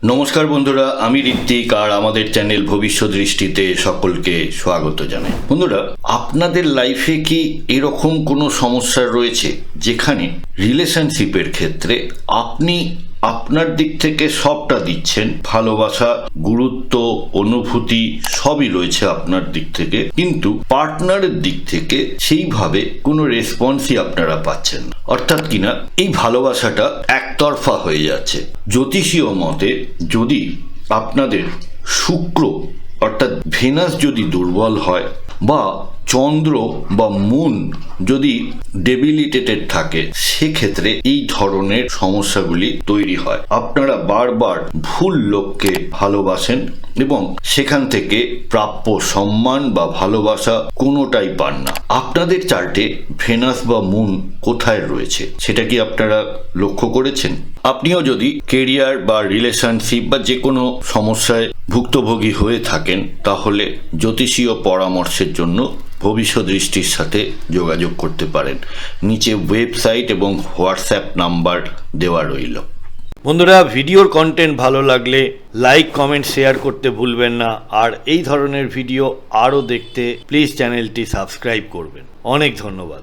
নমস্কার বন্ধুরা, আমি ঋত্বিক আর আমাদের চ্যানেল ভবিষ্যৎ দৃষ্টিতে সকলকে স্বাগত জানাই। বন্ধুরা, আপনাদের লাইফে কি এরকম কোনো সমস্যা রয়েছে যেখানে রিলেশনশিপের ক্ষেত্রে আপনি আপনার দিক থেকে সবটা দিচ্ছেন, ভালোবাসা, গুরুত্ব, অনুভূতি সবই রয়েছে আপনার দিক থেকে, কিন্তু পার্টনারের দিক থেকে সেইভাবে কোনো রেসপন্সই আপনারা পাচ্ছেন না, অর্থাৎ কিনা এই ভালোবাসাটা একতরফা হয়ে যাচ্ছে। জ্যোতিষীয় মতে যদি আপনাদের শুক্র অর্থাৎ ভেনাস যদি দুর্বল হয় বা চন্দ্র বা মুন যদি ডেবিলিটেটেড থাকে, সেক্ষেত্রে এই ধরনের সমস্যাগুলি তৈরি হয়। আপনারা বারবার ভুল লোককে ভালোবাসেন এবং সেখান থেকে প্রাপ্য সম্মান বা ভালোবাসা কোনোটাই পান না। আপনাদের চার্টে ভেনাস বা মুন কোথায় রয়েছে সেটা কি আপনারা লক্ষ্য করেছেন? আপনিও যদি কেরিয়ার বা রিলেশনশিপ বা যে কোনো সমস্যায় ভুক্তভোগী হয়ে থাকেন, তাহলে জ্যোতিষীয় পরামর্শের জন্য ভবিষ্যৎ দৃষ্টির সাথে যোগাযোগ করতে পারেন। নিচে ওয়েবসাইট এবং হোয়াটসঅ্যাপ নাম্বার দেওয়া রইল। বন্ধুরা, ভিডিওর কন্টেন্ট ভালো লাগলে লাইক, কমেন্ট, শেয়ার করতে ভুলবেন না। আর এই ধরনের ভিডিও আরও দেখতে প্লিজ চ্যানেলটি সাবস্ক্রাইব করবেন। অনেক ধন্যবাদ।